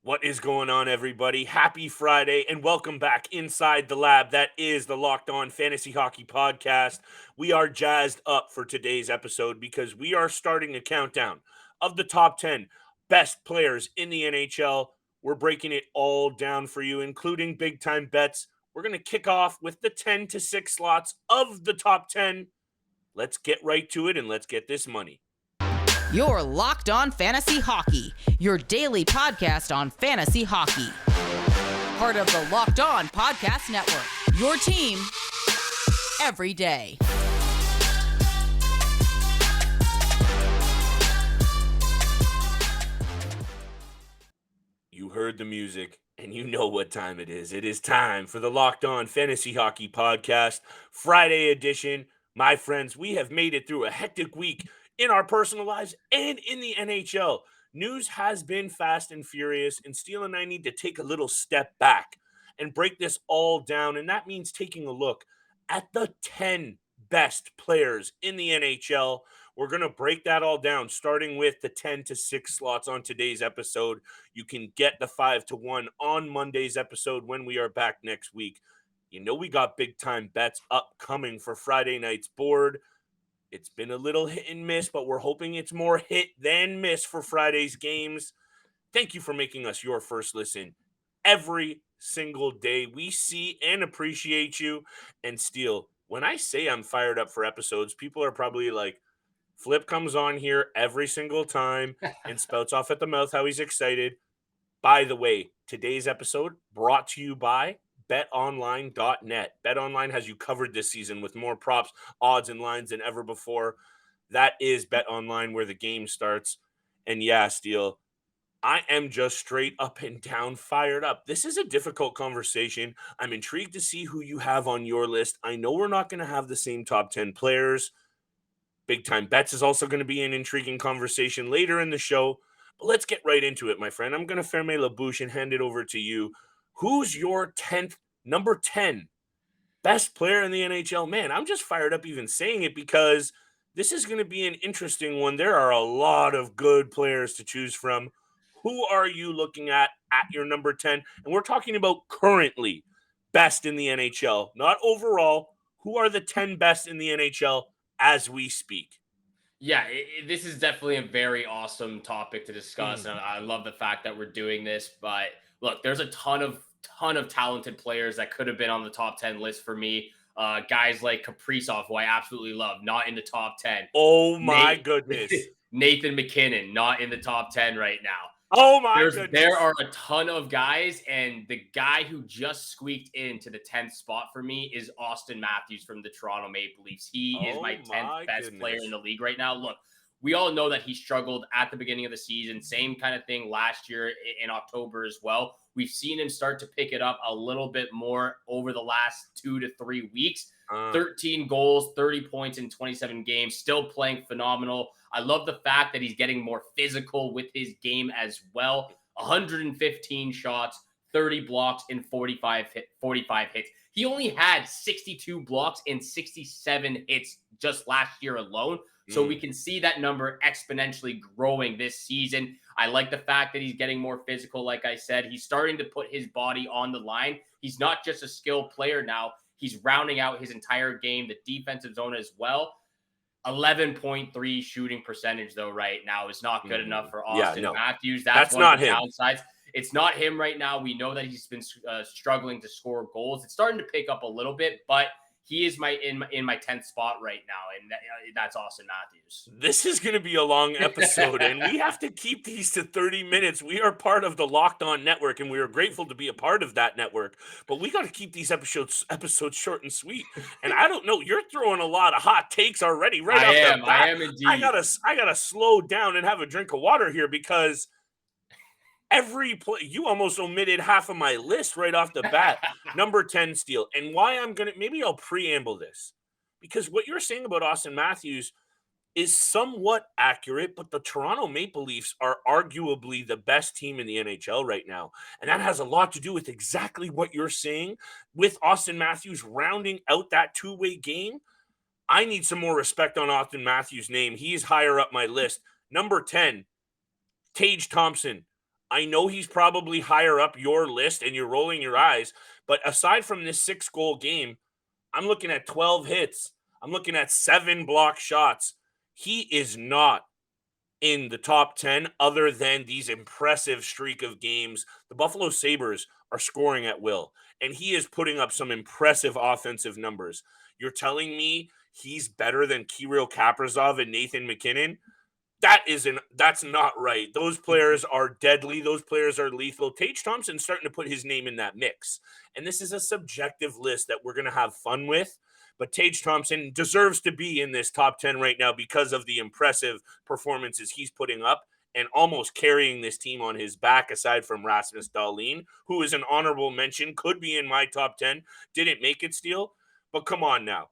What is going on, everybody? Happy Friday, and welcome back inside the lab. That is the Locked On Fantasy Hockey Podcast. We are jazzed up for today's episode because we are starting a countdown of the top 10 best players in the NHL. We're breaking it all down for you, including big time bets. We're going to kick off with the 10 to 6 slots of the top 10. Let's get right to it and let's get this money. You're Locked On Fantasy Hockey, your daily podcast on fantasy hockey. Part of the Locked On Podcast Network, your team every day. You heard the music, and you know what time it is. It is time for the Locked On Fantasy Hockey Podcast, Friday edition. My friends, we have made it through a hectic week in our personal lives and in the NHL. News has been fast and furious, and Steele and I need to take a little step back and break this all down. And that means taking a look at the 10 best players in the NHL. We're going to break that all down, starting with the 10 to 6 slots on today's episode. You can get the 5 to 1 on Monday's episode when we are back next week. You know, we got big time bets upcoming for Friday night's board. It's been a little hit and miss, but we're hoping it's more hit than miss for Friday's games. Thank you for making us your first listen every single day. We see and appreciate you. And Steele, when I say I'm fired up for episodes, people are probably like, Flip comes on here every single time and spouts off at the mouth how he's excited. By the way, today's episode brought to you by betonline.net. BetOnline has you covered this season with more props, odds, and lines than ever before. That is BetOnline, where the game starts. And yeah, Steele, I am just straight up and down fired up. This is a difficult conversation. I'm intrigued to see who you have on your list. I know we're not going to have the same top 10 players. Big Time Bets is also going to be an intriguing conversation later in the show. But let's get right into it, my friend. I'm going to ferme la bouche and hand it over to you. Who's your number 10 best player in the NHL? Man, I'm just fired up even saying it because this is going to be an interesting one. There are a lot of good players to choose from. Who are you looking at your number 10? And we're talking about currently best in the NHL, not overall. Who are the 10 best in the NHL as we speak? Yeah, this is definitely a very awesome topic to discuss, and I love the fact that we're doing this. But look, there's a ton of talented players that could have been on the top 10 list for me. Guys like Kaprizov, who I absolutely love, not in the top 10. Oh my goodness. Nathan MacKinnon, not in the top 10 right now. Oh my goodness. There are a ton of guys, and the guy who just squeaked into the 10th spot for me is Auston Matthews from the Toronto Maple Leafs. He is my 10th best player in the league right now. Look, we all know that he struggled at the beginning of the season. Same kind of thing last year in October as well. We've seen him start to pick it up a little bit more over the last 2 to 3 weeks. 13 goals, 30 points in 27 games, still playing phenomenal. I love the fact that he's getting more physical with his game as well. 115 shots, 30 blocks, and 45 hits. He only had 62 blocks and 67 hits just last year alone. So we can see that number exponentially growing this season. I like the fact that he's getting more physical. Like I said, he's starting to put his body on the line. He's not just a skilled player now. He's rounding out his entire game, the defensive zone as well. 11.3 shooting percentage, though, right now is not good enough for Auston Matthews. That's one not of the him. downsides. It's not him right now. We know that he's been struggling to score goals. It's starting to pick up a little bit, but he is in my 10th spot right now, and that's Auston Matthews. This is going to be a long episode, and we have to keep these to 30 minutes. We are part of the Locked On Network, and we are grateful to be a part of that network. But we got to keep these episodes short and sweet. And I don't know, you're throwing a lot of hot takes already. Right off the bat. I am indeed. I gotta slow down and have a drink of water here because you almost omitted half of my list right off the bat. Number 10, Steele. And why maybe I'll preamble this. Because what you're saying about Auston Matthews is somewhat accurate, but the Toronto Maple Leafs are arguably the best team in the NHL right now. And that has a lot to do with exactly what you're saying. With Auston Matthews rounding out that two-way game, I need some more respect on Auston Matthews' name. He is higher up my list. Number 10, Tage Thompson. I know he's probably higher up your list and you're rolling your eyes, but aside from this 6-goal game, I'm looking at 12 hits. I'm looking at 7 block shots. He is not in the top 10 other than these impressive streak of games. The Buffalo Sabres are scoring at will, and he is putting up some impressive offensive numbers. You're telling me he's better than Kirill Kaprizov and Nathan MacKinnon? That's not right. Those players are deadly. Those players are lethal. Tage Thompson's starting to put his name in that mix. And this is a subjective list that we're going to have fun with. But Tage Thompson deserves to be in this top 10 right now because of the impressive performances he's putting up and almost carrying this team on his back, aside from Rasmus Dahlin, who is an honorable mention, could be in my top 10, didn't make it, Steele. But come on now.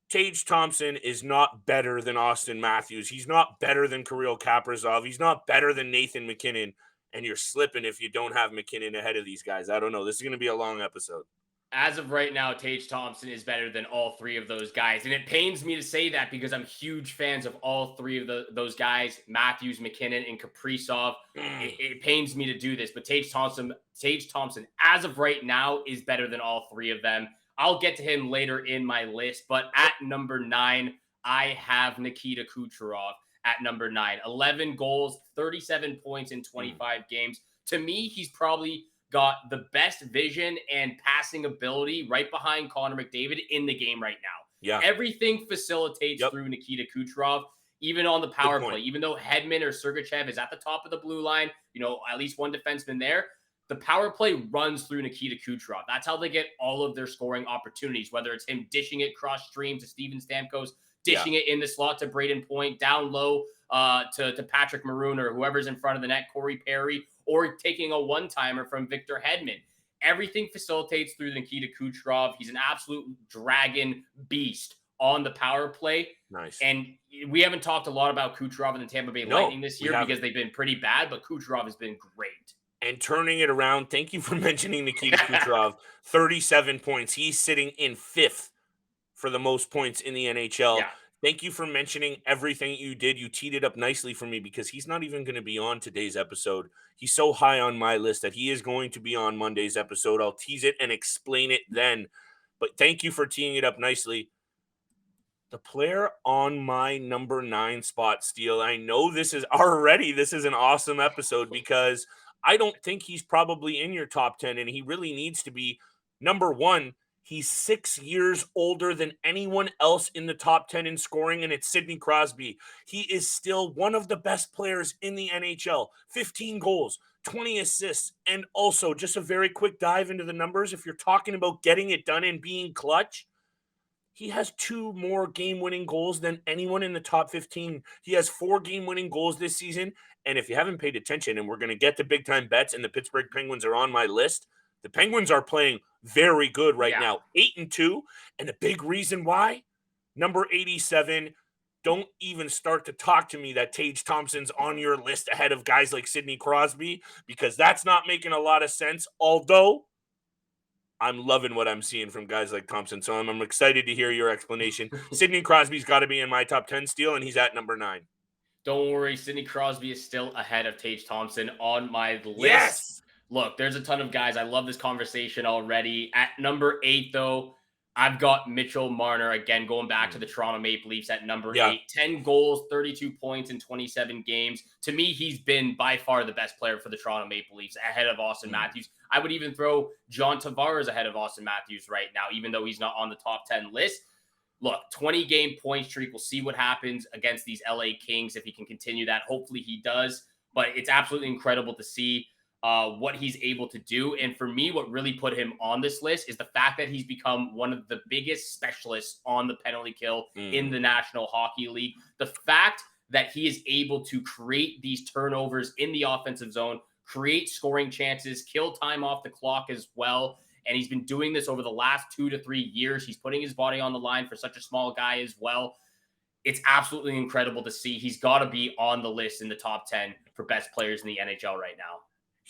Tage Thompson is not better than Auston Matthews. He's not better than Kirill Kaprizov. He's not better than Nathan MacKinnon. And you're slipping if you don't have MacKinnon ahead of these guys. I don't know. This is going to be a long episode. As of right now, Tage Thompson is better than all three of those guys. And it pains me to say that because I'm huge fans of all three of those guys, Matthews, MacKinnon, and Kaprizov. It pains me to do this, but Tage Thompson, as of right now, is better than all three of them. I'll get to him later in my list, but at number 9, I have Nikita Kucherov at number 9. 11 goals, 37 points in 25 games. To me, he's probably got the best vision and passing ability right behind Connor McDavid in the game right now. Yeah. Everything facilitates through Nikita Kucherov, even on the power play. Even though Hedman or Sergachev is at the top of the blue line, at least one defenseman there, the power play runs through Nikita Kucherov. That's how they get all of their scoring opportunities, whether it's him dishing it cross stream to Steven Stamkos, dishing it in the slot to Braden Point, down low to Patrick Maroon or whoever's in front of the net, Corey Perry, or taking a one-timer from Victor Hedman. Everything facilitates through Nikita Kucherov. He's an absolute dragon beast on the power play. Nice. And we haven't talked a lot about Kucherov and the Tampa Bay Lightning this year because they've been pretty bad, but Kucherov has been great. And turning it around, thank you for mentioning Nikita Kucherov. 37 points. He's sitting in 5th for the most points in the NHL. Yeah. Thank you for mentioning everything you did. You teed it up nicely for me because he's not even going to be on today's episode. He's so high on my list that he is going to be on Monday's episode. I'll tease it and explain it then. But thank you for teeing it up nicely. The player on my number 9 spot, Steele, I know this is an awesome episode because I don't think he's probably in your top 10, and he really needs to be. Number 1, he's 6 years older than anyone else in the top 10 in scoring, and it's Sidney Crosby. He is still one of the best players in the NHL. 15 goals, 20 assists, and also just a very quick dive into the numbers. If you're talking about getting it done and being clutch, he has 2 more game-winning goals than anyone in the top 15. He has 4 game-winning goals this season. And if you haven't paid attention, and we're going to get to big-time bets, and the Pittsburgh Penguins are on my list, the Penguins are playing very good right now, 8-2. And the big reason why, number 87, don't even start to talk to me that Tage Thompson's on your list ahead of guys like Sidney Crosby, because that's not making a lot of sense, although I'm loving what I'm seeing from guys like Thompson. So I'm excited to hear your explanation. Sidney Crosby's got to be in my top 10 Steele, and he's at number 9. Don't worry, Sidney Crosby is still ahead of Tage Thompson on my list. Yes! Look, there's a ton of guys. I love this conversation already. At number 8, though, I've got Mitchell Marner, again, going back to the Toronto Maple Leafs at number 8. 10 goals, 32 points in 27 games. To me, he's been by far the best player for the Toronto Maple Leafs, ahead of Auston Matthews. I would even throw John Tavares ahead of Auston Matthews right now, even though he's not on the top 10 list. Look, 20-game point streak. We'll see what happens against these LA Kings if he can continue that. Hopefully he does. But it's absolutely incredible to see what he's able to do. And for me, what really put him on this list is the fact that he's become one of the biggest specialists on the penalty kill in the National Hockey League. The fact that he is able to create these turnovers in the offensive zone, create scoring chances, kill time off the clock as well. And he's been doing this over the last 2 to 3 years. He's putting his body on the line for such a small guy as well. It's absolutely incredible to see. He's got to be on the list in the top 10 for best players in the NHL right now.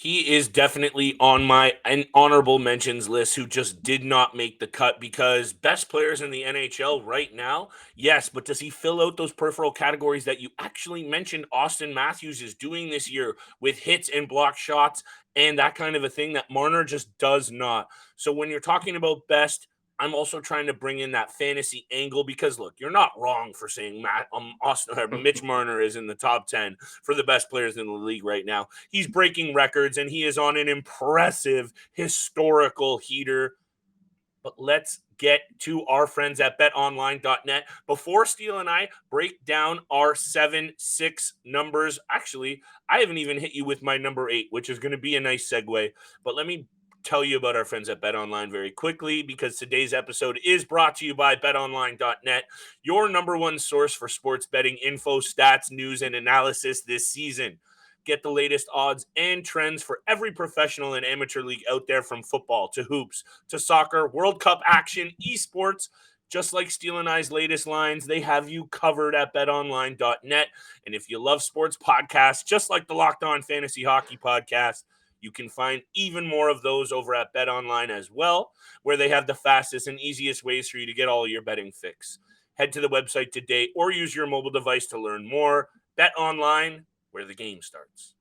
He is definitely on my honorable mentions list who just did not make the cut because best players in the NHL right now, yes, but does he fill out those peripheral categories that you actually mentioned Auston Matthews is doing this year with hits and block shots and that kind of a thing that Marner just does not. So when you're talking about best, I'm also trying to bring in that fantasy angle because look, you're not wrong for saying Mitch Marner is in the top 10 for the best players in the league right now. He's breaking records and he is on an impressive historical heater. But let's get to our friends at betonline.net. Before Steele and I break down our 7-6 numbers, actually, I haven't even hit you with my number 8, which is going to be a nice segue. But let me tell you about our friends at BetOnline very quickly because today's episode is brought to you by betonline.net, your number one source for sports betting info, stats, news, and analysis this season. Get the latest odds and trends for every professional and amateur league out there, from football to hoops to soccer, World Cup action, esports. Just like Steele and I's latest lines, they have you covered at betonline.net. And if you love sports podcasts, just like the Locked On Fantasy Hockey podcast, you can find even more of those over at BetOnline as well, where they have the fastest and easiest ways for you to get all your betting fix. Head to the website today or use your mobile device to learn more. BetOnline, where the game starts.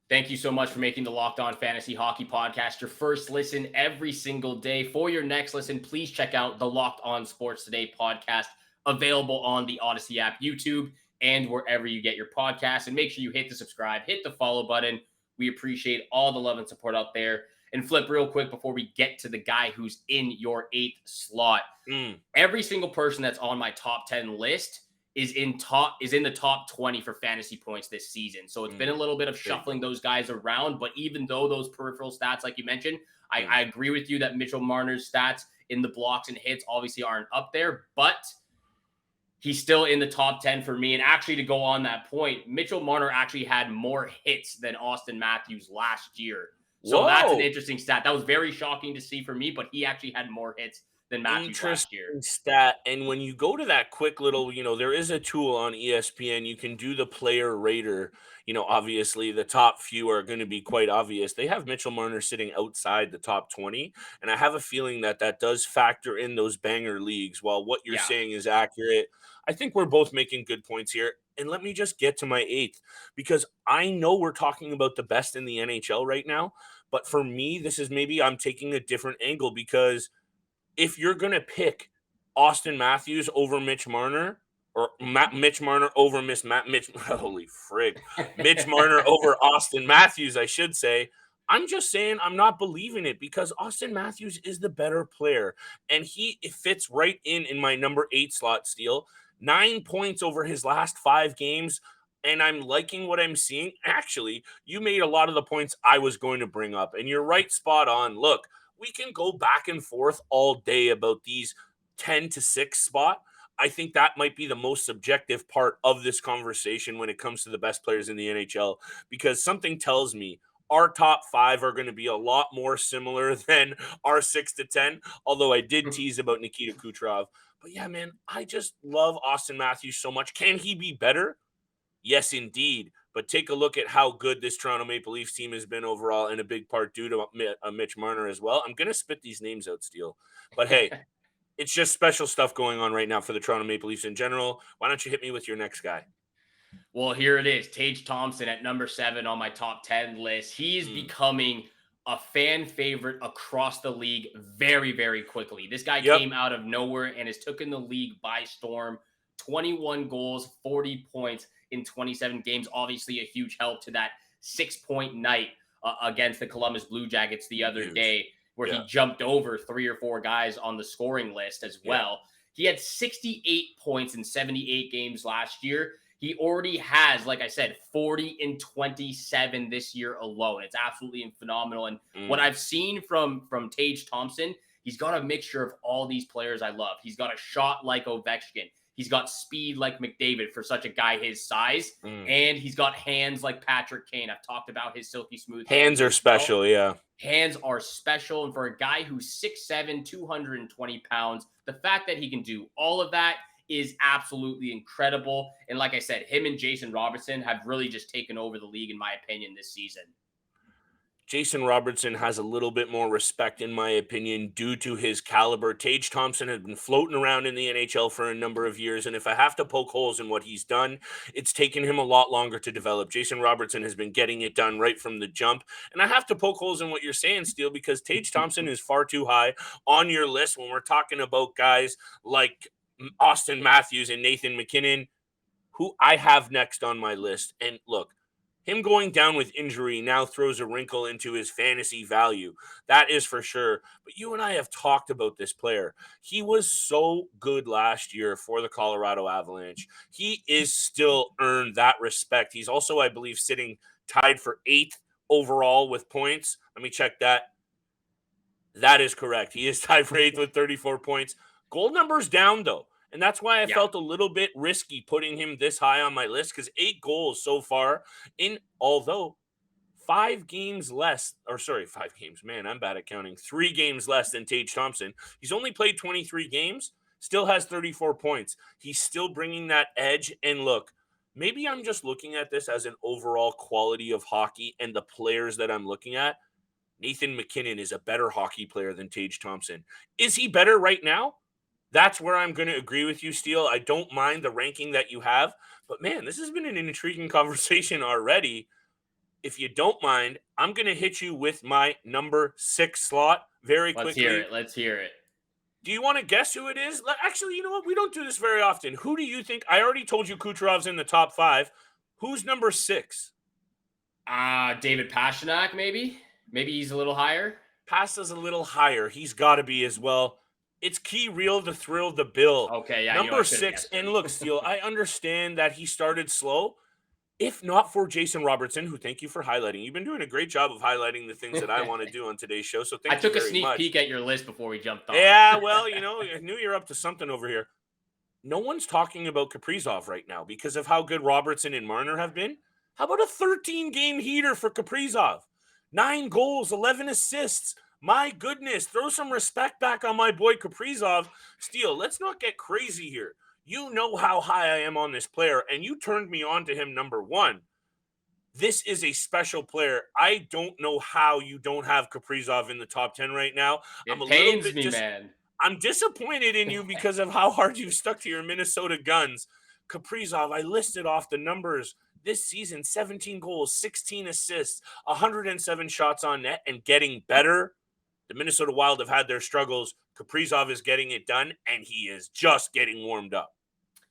Thank you so much for making the Locked On Fantasy Hockey podcast your first listen every single day. For your next listen, please check out the Locked On Sports Today podcast, available on the Odyssey app, YouTube, and wherever you get your podcasts. And make sure you hit the subscribe, hit the follow button. We appreciate all the love and support out there. And Flip, real quick before we get to the guy who's in your 8th slot. Every single person that's on my top 10 list is in the top 20 for fantasy points this season. So it's been a little bit of shuffling those guys around, but even though those peripheral stats, like you mentioned, I agree with you that Mitchell Marner's stats in the blocks and hits obviously aren't up there, but he's still in the top 10 for me. And actually, to go on that point, Mitchell Marner actually had more hits than Auston Matthews last year. So that's an interesting stat. That was very shocking to see for me, but he actually had more hits than Matthews last year. Stat. And when you go to that quick little, there is a tool on ESPN. You can do the player rater. Obviously the top few are going to be quite obvious. They have Mitchell Marner sitting outside the top 20. And I have a feeling that does factor in those banger leagues. While what you're saying is accurate, I think we're both making good points here. And let me just get to my 8th, because I know we're talking about the best in the NHL right now. But for me, this is maybe I'm taking a different angle, because if you're going to pick Auston Matthews over Mitch Marner, or Mitch Marner over Mitch Marner over Auston Matthews, I should say, I'm just saying I'm not believing it, because Auston Matthews is the better player, and it fits right in my number 8 slot, Steele. 9 points over his last 5 games, and I'm liking what I'm seeing. Actually, you made a lot of the points I was going to bring up, and you're right, spot on. Look, we can go back and forth all day about these 10-6 spot. I think that might be the most subjective part of this conversation when it comes to the best players in the NHL, because something tells me our top 5 are going to be a lot more similar than our 6-10, although I did tease about Nikita Kucherov. But yeah, man, I just love Auston Matthews so much. Can he be better? Yes, indeed. But take a look at how good this Toronto Maple Leafs team has been overall, in a big part due to Mitch Marner as well. I'm going to spit these names out, Steele. But hey, it's just special stuff going on right now for the Toronto Maple Leafs in general. Why don't you hit me with your next guy? Well, here it is. Tage Thompson at number 7 on my top 10 list. He's becoming a fan favorite across the league very, very quickly. This guy came out of nowhere and has taken the league by storm. 21 goals, 40 points in 27 games. Obviously a huge help to that 6-point night against the Columbus Blue Jackets the other day, where he jumped over 3 or 4 guys on the scoring list as well. He had 68 points in 78 games last year. He already has, like I said, 40 in 27 this year alone. It's absolutely phenomenal. And what I've seen from Tage Thompson, he's got a mixture of all these players I love. He's got a shot like Ovechkin. He's got speed like McDavid for such a guy his size. And he's got hands like Patrick Kane. I've talked about his silky smooth hands are special, Hands are special. And for a guy who's 6'7", 220 pounds, the fact that he can do all of that is absolutely incredible. And like I said, him and Jason Robertson have really just taken over the league, in my opinion, this season. Jason Robertson has a little bit more respect, in my opinion, due to his caliber. Tage Thompson has been floating around in the NHL for a number of years, and if I have to poke holes in what he's done, it's taken him a lot longer to develop. Jason Robertson has been getting it done right from the jump, and I have to poke holes in what you're saying, Steele, because Tage Thompson is far too high on your list when we're talking about guys like Auston Matthews and Nathan MacKinnon, who I have next on my list. And look, him going down with injury now throws a wrinkle into his fantasy value. That is for sure. But you and I have talked about this player. He was so good last year for the Colorado Avalanche. He is still earned that respect. He's also, I believe, sitting tied for 8th overall with points. Let me check that. That is correct. He is tied for 8th with 34 points. Goal numbers down, though. And that's why I felt a little bit risky putting him this high on my list, because 8 goals so far although 5 games less, 5 games, man, I'm bad at counting, 3 games less than Tage Thompson. He's only played 23 games, still has 34 points. He's still bringing that edge. And look, maybe I'm just looking at this as an overall quality of hockey and the players that I'm looking at. Nathan MacKinnon is a better hockey player than Tage Thompson. Is he better right now? That's where I'm going to agree with you, Steele. I don't mind the ranking that you have, but man, this has been an intriguing conversation already. If you don't mind, I'm going to hit you with my number 6 slot very quickly. Let's hear it. Do you want to guess who it is? Actually, you know what? We don't do this very often. Who do you think? I already told you Kucherov's in the top 5. Who's number 6? David Pastrnak, maybe? Maybe he's a little higher? Pasta's a little higher. He's got to be as well. It's Kirill the Thrill the Bill. Okay, yeah. Number 6. And look, Steele, I understand that he started slow. If not for Jason Robertson, who thank you for highlighting. You've been doing a great job of highlighting the things that I want to do on today's show. So thank you very much. I took a sneak peek at your list before we jumped on. Yeah, well, I knew you're up to something over here. No one's talking about Kaprizov right now because of how good Robertson and Marner have been. How about a 13-game heater for Kaprizov? 9 goals, 11 assists. My goodness, throw some respect back on my boy Kaprizov. Steele, let's not get crazy here. You know how high I am on this player, and you turned me on to him number 1. This is a special player. I don't know how you don't have Kaprizov in the top 10 right now. It pains me, man. I'm disappointed in you because of how hard you've stuck to your Minnesota guns. Kaprizov, I listed off the numbers this season: 17 goals, 16 assists, 107 shots on net, and getting better. The Minnesota Wild have had their struggles. Kaprizov is getting it done, and he is just getting warmed up.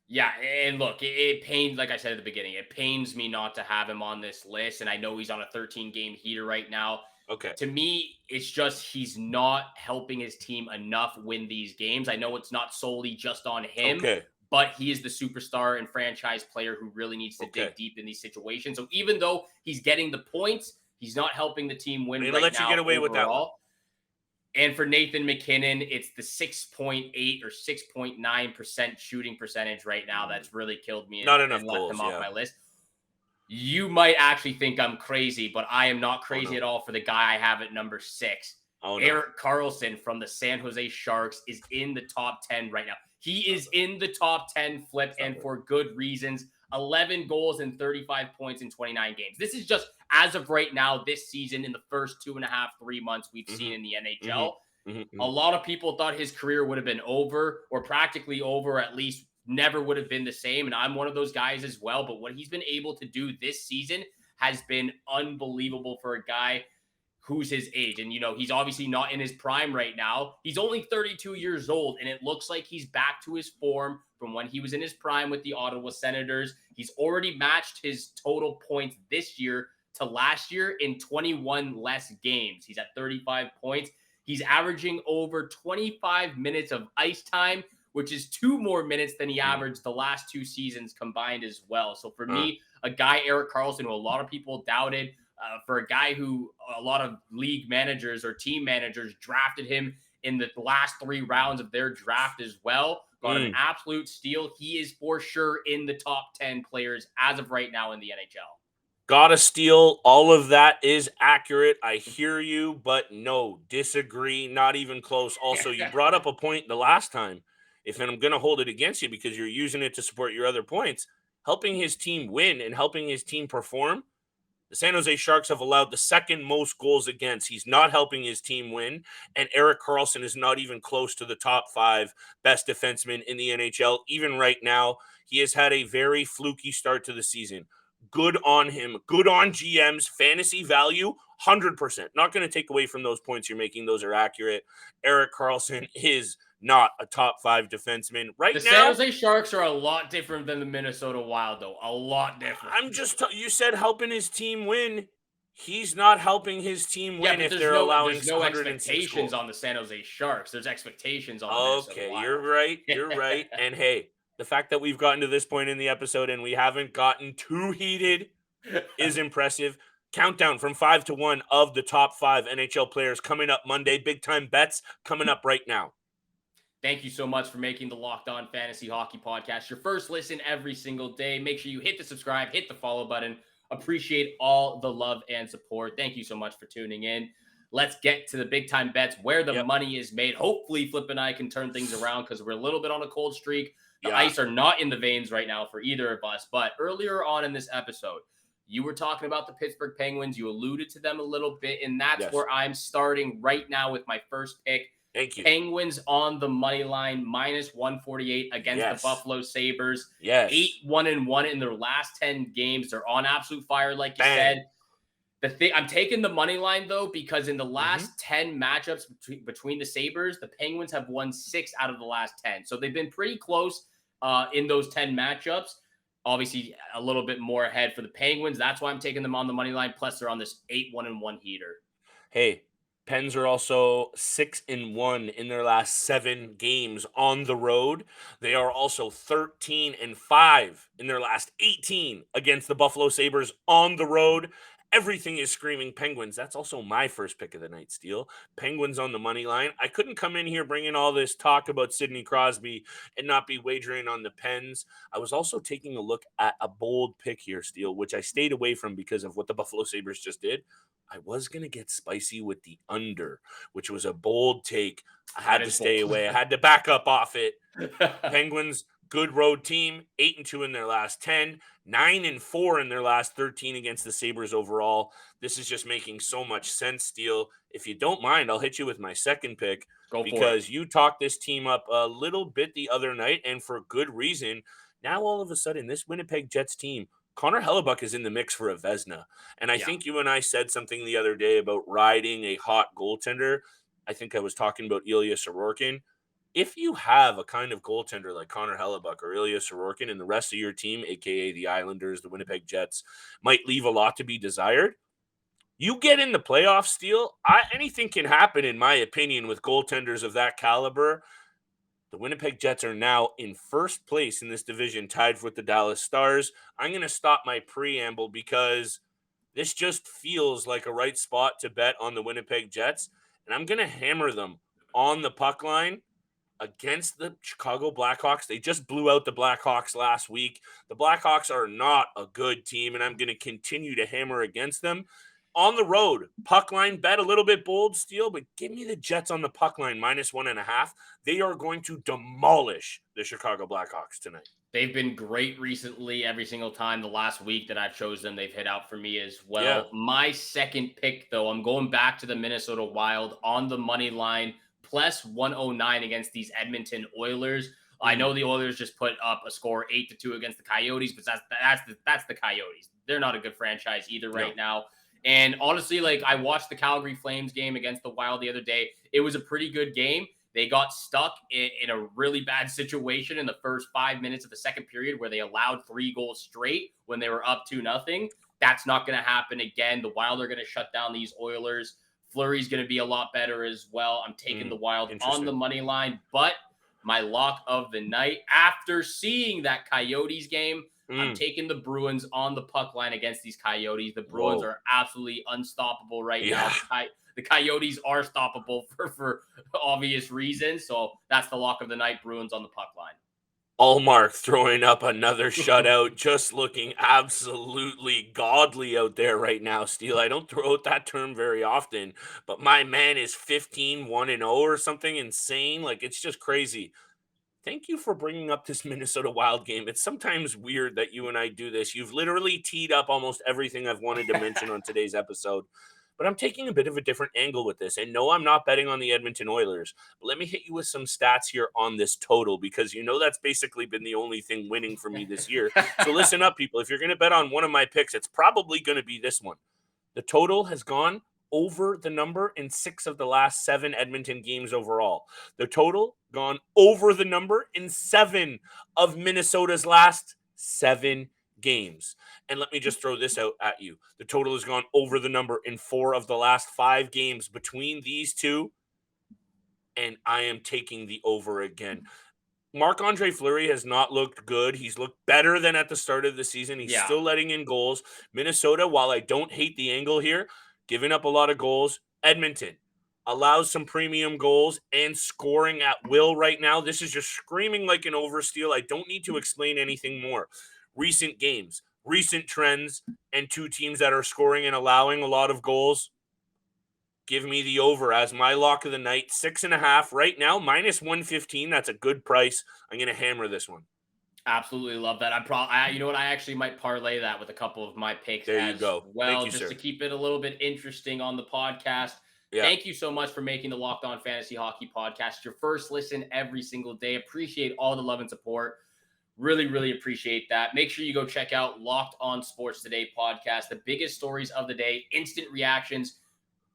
Yeah, and look, it pains, like I said at the beginning, it pains me not to have him on this list, and I know he's on a 13-game heater right now. Okay. To me, it's just he's not helping his team enough win these games. I know it's not solely just on him, but he is the superstar and franchise player who really needs to dig deep in these situations. So even though he's getting the points, he's not helping the team win right now. Let you get away with that one. And for Nathan MacKinnon, it's the 6.8 or 6.9% shooting percentage right now that's really killed me and left him off my list. You might actually think I'm crazy, but I am not crazy at all for the guy I have at number 6. Erik Karlsson from the San Jose Sharks is in the top 10 right now. He is in the top 10, Flip, and for good reasons. 11 goals and 35 points in 29 games. This is just as of right now, this season, in the first 2.5, 3 months we've seen in the NHL. A lot of people thought his career would have been over or practically over, at least never would have been the same. And I'm one of those guys as well. But what he's been able to do this season has been unbelievable for a guy who's his age. And, he's obviously not in his prime right now. He's only 32 years old, and it looks like he's back to his form from when he was in his prime with the Ottawa Senators. He's already matched his total points this year to last year in 21 less games. He's at 35 points. He's averaging over 25 minutes of ice time, which is 2 more minutes than he averaged the last 2 seasons combined as well. So for me, a guy, Erik Karlsson, who a lot of people doubted, for a guy who a lot of league managers or team managers drafted him in the last 3 rounds of their draft as well, got an absolute steal. He is for sure in the top 10 players as of right now in the NHL. Got a steal. All of that is accurate. I hear you, but no, disagree. Not even close. Also, you brought up a point the last time. I'm going to hold it against you because you're using it to support your other points. Helping his team win and helping his team perform. The San Jose Sharks have allowed the second most goals against. He's not helping his team win, and Erik Karlsson is not even close to the top 5 best defensemen in the NHL. Even right now, he has had a very fluky start to the season. Good on him. Good on GM's fantasy value, 100%. Not going to take away from those points you're making. Those are accurate. Erik Karlsson is not a top 5 defenseman right now. The San Jose Sharks are a lot different than the Minnesota Wild, though. A lot different. I'm just you said helping his team win. He's not helping his team win if they're allowing there's no 106 expectations goals. on the San Jose Sharks. There's expectations on the Minnesota Wild. You're right. You're right. And hey, the fact that we've gotten to this point in the episode and we haven't gotten too heated is impressive. Countdown from 5 to 1 of the top 5 NHL players coming up Monday. Big time bets coming up right now. Thank you so much for making the Locked On Fantasy Hockey Podcast your first listen every single day. Make sure you hit the subscribe, hit the follow button. Appreciate all the love and support. Thank you so much for tuning in. Let's get to the big time bets where the money is made. Hopefully, Flip and I can turn things around because we're a little bit on a cold streak. The ice are not in the veins right now for either of us. But earlier on in this episode, you were talking about the Pittsburgh Penguins. You alluded to them a little bit, and that's where I'm starting right now with my first pick. Thank you. Penguins on the money line, minus 148 against the Buffalo Sabres. 8-1-1 in their last 10 games. They're on absolute fire, like you said. I'm taking the money line, though, because in the last 10 matchups between the Sabres, the Penguins have won 6 out of the last 10. So they've been pretty close in those 10 matchups. Obviously, a little bit more ahead for the Penguins. That's why I'm taking them on the money line. Plus, they're on this 8-1-1 heater. Hey, Pens are also 6-1 in their last 7 games on the road. They are also 13-5 in their last 18 against the Buffalo Sabres on the road. Everything is screaming Penguins. That's also my first pick of the night, Steele. Penguins on the money line. I couldn't come in here bringing all this talk about Sidney Crosby and not be wagering on the Pens. I was also taking a look at a bold pick here, Steele, which I stayed away from because of what the Buffalo Sabres just did. I was going to get spicy with the under, which was a bold take. I had to stay away. I had to back up off it. Penguins, good road team, 8-2 in their last 10, 9-4 in their last 13 against the Sabres overall. This is just making so much sense, Steele. If you don't mind, I'll hit you with my second pick because you talked this team up a little bit the other night, and for good reason. Now, all of a sudden, this Winnipeg Jets team, Connor Hellebuyck is in the mix for a Vezina. And I think you and I said something the other day about riding a hot goaltender. I think I was talking about Ilya Sorokin. If you have a kind of goaltender like Connor Hellebuyck or Ilya Sorokin and the rest of your team, a.k.a. the Islanders, the Winnipeg Jets, might leave a lot to be desired. You get in the playoffs, Steele, anything can happen, in my opinion, with goaltenders of that caliber. The Winnipeg Jets are now in first place in this division, tied with the Dallas Stars. I'm going to stop my preamble because this just feels like a right spot to bet on the Winnipeg Jets, and I'm going to hammer them on the puck line against the Chicago Blackhawks. They just blew out the Blackhawks last week. The Blackhawks are not a good team, and I'm going to continue to hammer against them. On the road, puck line bet a little bit bold, Steele, but give me the Jets on the puck line, minus 1.5. They are going to demolish the Chicago Blackhawks tonight. They've been great recently. Every single time the last week that I've chosen them, they've hit out for me as well. Yeah. My second pick, though, I'm going back to the Minnesota Wild on the money line, plus 109 against these Edmonton Oilers. I know the Oilers just put up a score 8-2 against the Coyotes, but that's the Coyotes. They're not a good franchise either right now. And honestly, like, I watched the Calgary Flames game against the Wild the other day. It was a pretty good game. They got stuck in a really bad situation in the first 5 minutes of the second period where they allowed 3 goals straight when they were up 2-0. That's not going to happen again. The Wild are going to shut down these Oilers. Fleury's going to be a lot better as well. I'm taking the Wild on the money line. But my lock of the night, after seeing that Coyotes game, I'm taking the Bruins on the puck line against these Coyotes. The Bruins are absolutely unstoppable right now. The Coyotes are stoppable for obvious reasons. So that's the lock of the night, Bruins on the puck line. Allmark throwing up another shutout, just looking absolutely godly out there right now, Steele. I don't throw out that term very often, but my man is 15-1-0 or something insane. Like, it's just crazy. Thank you for bringing up this Minnesota Wild game. It's sometimes weird that you and I do this. You've literally teed up almost everything I've wanted to mention on today's episode. But I'm taking a bit of a different angle with this. And no, I'm not betting on the Edmonton Oilers. But let me hit you with some stats here on this total, because that's basically been the only thing winning for me this year. So listen up, people. If you're going to bet on one of my picks, it's probably going to be this one. The total has gone over the number in 6 of the last 7 Edmonton games overall. The total gone over the number in 7 of Minnesota's last 7 games. And let me just throw this out at you. The total has gone over the number in 4 of the last 5 games between these two. And I am taking the over again. Marc-Andre Fleury has not looked good. He's looked better than at the start of the season. He's still letting in goals. Minnesota, while I don't hate the angle here, giving up a lot of goals. Edmonton allows some premium goals and scoring at will right now. This is just screaming like an oversteal. I don't need to explain anything more. Recent games, recent trends, and 2 teams that are scoring and allowing a lot of goals. Give me the over as my lock of the night. 6.5 right now, -115. That's a good price. I'm going to hammer this one. Absolutely love that. You know what? I actually might parlay that with a couple of my picks there you go. well, Thank you, just sir. to keep it a little bit interesting on the podcast. Yeah. Thank you so much for making the Locked On Fantasy Hockey Podcast your first listen every single day. Appreciate all the love and support. Really, really appreciate that. Make sure you go check out Locked On Sports Today podcast. The biggest stories of the day, instant reactions,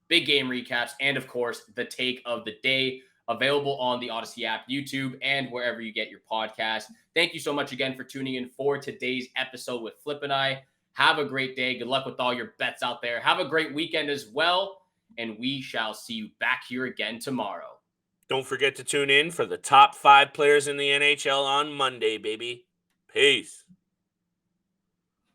big game recaps, and of course, the take of the day, available on the Odyssey app, YouTube, and wherever you get your podcast. Thank you so much again for tuning in for today's episode with Flip and I. Have a great day. Good luck with all your bets out there. Have a great weekend as well, and we shall see you back here again tomorrow. Don't forget to tune in for the top 5 players in the NHL on Monday, baby. Peace.